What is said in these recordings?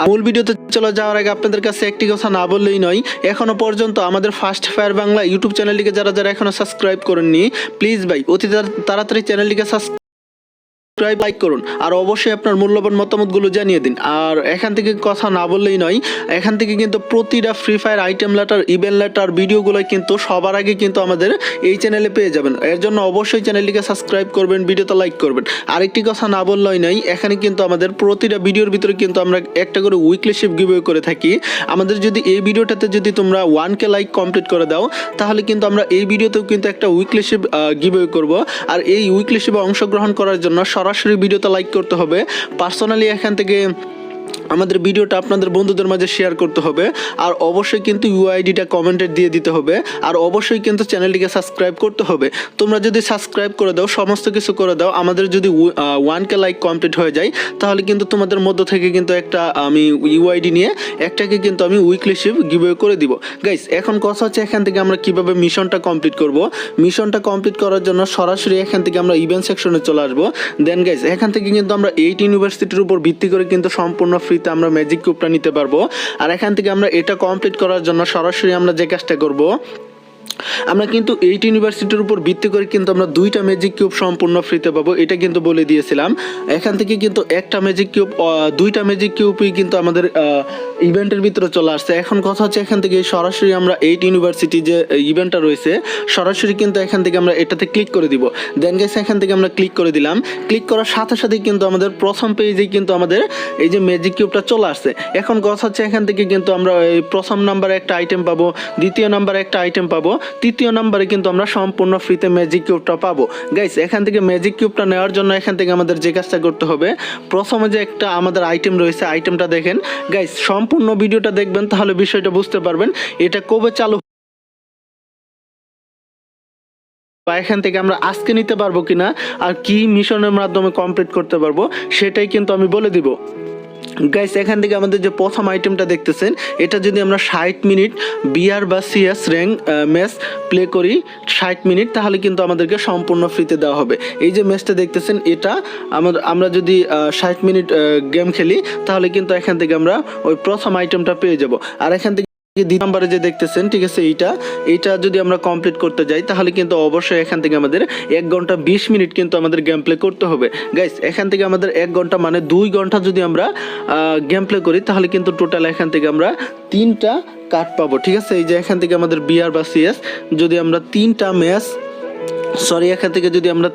মূল ভিডিওতে চলে যাওয়ার আগে আপনাদের কাছে একটি কথা না বললেই নয়, এখনো পর্যন্ত আমাদের ফার্স্ট ফায়ার বাংলা ইউটিউব চ্যানেলটিকে যারা যারা এখনো সাবস্ক্রাইব করেননি, প্লিজ ভাই অতি তাড়াতাড়ি চ্যানেলটিকে সাবস্ক্রাইব লাইক করুন আর অবশ্যই আপনার মূল্যবান মতামতগুলো জানিয়ে দিন। আর এখান থেকে কথা না বললেই নয়, এখান থেকে কিন্তু প্রতিটা free fire item letter, event letter ভিডিওগুলো কিন্তু সবার আগে কিন্তু আমাদের এই চ্যানেলে পেয়ে যাবেন। এর জন্য অবশ্যই চ্যানেলটিকে সাবস্ক্রাইব করবেন, ভিডিওতে লাইক করবেন। আরেকটি কথা না বললেই নয়, এখানে কিন্তু আমাদের প্রতিটা ভিডিওর ভিতরে কিন্তু আমরা একটা করে উইকলি শিপ গিভওয়ে করে থাকি। আমাদের যদি এই ভিডিওটাতে যদি তোমরা 1K লাইক কমপ্লিট করে দাও, তাহলে কিন্তু আমরা এই ভিডিওতেও কিন্তু একটা উইকলি শিপ গিভওয়ে করব। আর এই উইকলি শিপে অংশগ্রহণ করার জন্য সরাসরি ভিডিওতে লাইক করতে হবে। পার্সোনালি এখান থেকে আমাদের ভিডিওটা আপনাদের বন্ধুদের মাঝে শেয়ার করতে হবে। আর অবশ্যই কিন্তু ইউআইডিটা কমেন্টে দিয়ে দিতে হবে। আর অবশ্যই কিন্তু চ্যানেলটিকে সাবস্ক্রাইব করতে হবে। তোমরা যদি সাবস্ক্রাইব করে দাও, সমস্ত কিছু করে দাও, আমাদের যদি 1K লাইক কমপ্লিট হয়ে যায়, তাহলে কিন্তু তোমাদের মধ্য থেকে কিন্তু একটা আমি ইউআইডি নিয়ে একটাকে কিন্তু আমি উইকলি শিপ গিভওয়ে করে দিব। গাইস, এখন কথা হচ্ছে এখান থেকে আমরা কিভাবে মিশনটা কমপ্লিট করব। মিশনটা কমপ্লিট করার জন্য সরাসরি এখান থেকে আমরা ইভেন্ট সেকশনে চলে আসবো। দেন গাইস, এখান থেকে কিন্তু আমরা 8 ইউনিভার্সিটির উপর ভিত্তি করে কিন্তু সম্পূর্ণ ফ্রিতে আমরা ম্যাজিক কিউবটা নিতে পারবো। আর এখান থেকে আমরা এটা কমপ্লিট করার জন্য সরাসরি আমরা যে কাজটা করব, আমরা কিন্তু 8 ইউনিভার্সিটির উপর ভিত্তি করে কিন্তু আমরা 2টা ম্যাজিক কিউব সম্পূর্ণ ফ্রিতে পাবো। এটা কিন্তু বলে দিয়েছিলাম। এখান থেকে কিন্তু একটা ম্যাজিক কিউব, 2টা ম্যাজিক কিউবই কিন্তু আমাদের ইভেন্টের ভিতরে চলে আসছে। এখন কথা হচ্ছে এখান থেকে সরাসরি আমরা 8 ইউনিভার্সিটি যে ইভেন্টটা রয়েছে, সরাসরি কিন্তু এখান থেকে আমরা এটাতে ক্লিক করে দিব। দেন গেছে এখান থেকে আমরা ক্লিক করে দিলাম। ক্লিক করার সাথে সাথেই কিন্তু আমাদের প্রথম পেজেই কিন্তু আমাদের এই যে ম্যাজিক কিউবটা চলে আসছে। এখন কথা হচ্ছে এখান থেকে কিন্তু আমরা এই প্রথম নাম্বারে একটা আইটেম পাবো, দ্বিতীয় নাম্বারে একটা আইটেম পাবো, তৃতীয় নাম্বারে কিন্তু আমরা সম্পূর্ণ ফ্রিতে ম্যাজিক কিউবটা পাবো। গাইস, এখান থেকে ম্যাজিক কিউবটা নেওয়ার জন্য এখান থেকে আমাদের যে কাজটা করতে হবে, প্রথমে যে একটা আমাদের আইটেম রয়েছে, আইটেমটা দেখেন। গাইস, সম্পূর্ণ ভিডিওটা দেখবেন, তাহলে বিষয়টা বুঝতে পারবেন এটা কবে চালু বা এখান থেকে আমরা আজকে নিতে পারবো কিনা আর কি মিশনের মাধ্যমে কমপ্লিট করতে পারবো, সেটাই কিন্তু আমি বলে দিব। গাইস, এখান থেকে আমাদের যে প্রথম আইটেমটা দেখতেছেন, এটা যদি আমরা 60 মিনিট বিআর বা সিএস র্যাঙ্ক ম্যাচ প্লে করি 60 মিনিট, তাহলে কিন্তু আমাদেরকে সম্পূর্ণ ফ্রিতে দেওয়া হবে। এই যে ম্যাচটা দেখতেছেন, এটা আমরা যদি 60 মিনিট গেম খেলি, তাহলে কিন্তু এখান থেকে আমরা ওই প্রথম আইটেমটা পেয়ে যাব। আর এখান থেকে দ্বিতীয় নাম্বারে যে দেখতেছেন, ঠিক আছে, এইটা যদি আমরা কমপ্লিট করতে যাই, তাহলে কিন্তু অবশ্যই এখান থেকে আমাদের 1 ঘন্টা 20 মিনিট কিন্তু আমাদের গেম প্লে করতে হবে। গাইস, এখান থেকে আমাদের 1 ঘন্টা মানে 2 ঘন্টা যদি আমরা গেম প্লে করি, তাহলে কিন্তু টোটাল এখান থেকে আমরা 3টা কার্ড পাবো। ঠিক আছে, এই যে এখান থেকে আমাদের বিআর বা সিএস যদি আমরা 3টা ম্যাচ এখান থেকে যদি আমরা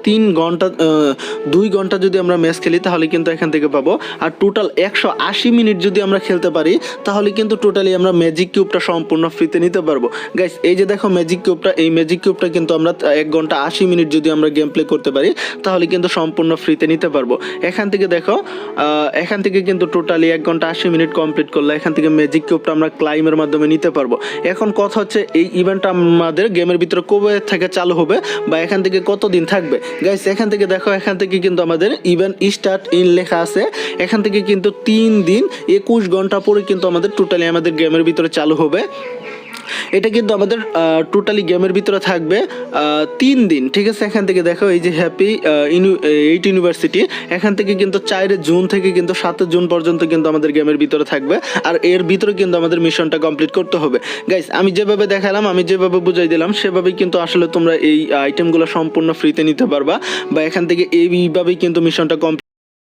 2 ঘন্টা যদি আমরা ম্যাচ খেলি, তাহলে কিন্তু এখান থেকে পাবো। আর টোটাল 180 মিনিট যদি আমরা খেলতে পারি, তাহলে কিন্তু টোটালি আমরা ম্যাজিক কিউবটা সম্পূর্ণ ফ্রিতে নিতে পারবো। গাইস, এই যে দেখো ম্যাজিক কিউবটা, এই ম্যাজিক কিউবটা কিন্তু আমরা 1 ঘন্টা 80 মিনিট যদি আমরা গেম প্লে করতে পারি, তাহলে কিন্তু সম্পূর্ণ ফ্রিতে নিতে পারবো। এখান থেকে দেখো, এখান থেকে কিন্তু টোটালি 1 ঘন্টা 80 মিনিট কমপ্লিট করলে এখান থেকে ম্যাজিক কিউবটা আমরা ক্লাইমের মাধ্যমে নিতে পারবো। এখন কথা হচ্ছে এই ইভেন্টটা আমাদের গেমের ভিতরে কবে থেকে চালু হবে বা এখান থেকে কতদিন থাকবে। গাইস, এখান থেকে দেখো, এখান থেকে কিন্তু আমাদের ইভেন্ট স্টার্ট ইন লেখা আছে। এখান থেকে কিন্তু 3 দিন 21 ঘন্টা পরে কিন্তু আমাদের টোটালি আমাদের গেমের ভিতরে চালু হবে। এটা কিন্তু আমাদের টোটালি গেমের ভিতরে থাকবে 3 দিন। ঠিক আছে, এখান থেকে দেখো এই যে হ্যাপি 8 ইউনিভার্সিটি, এখান থেকে কিন্তু 4 জুন থেকে কিন্তু 7 জুন পর্যন্ত কিন্তু আমাদের গেমের ভিতরে থাকবে। আর এর ভিতরে কিন্তু আমাদের মিশনটা কমপ্লিট করতে হবে। গাইস, আমি যেভাবে দেখালাম, আমি যেভাবে বুঝাই দিলাম, সেভাবেই কিন্তু আসলে তোমরা এই আইটেমগুলো সম্পূর্ণ ফ্রিতে নিতে পারবা বা এখান থেকে এইভাবেই কিন্তু মিশনটা কমপ্লিট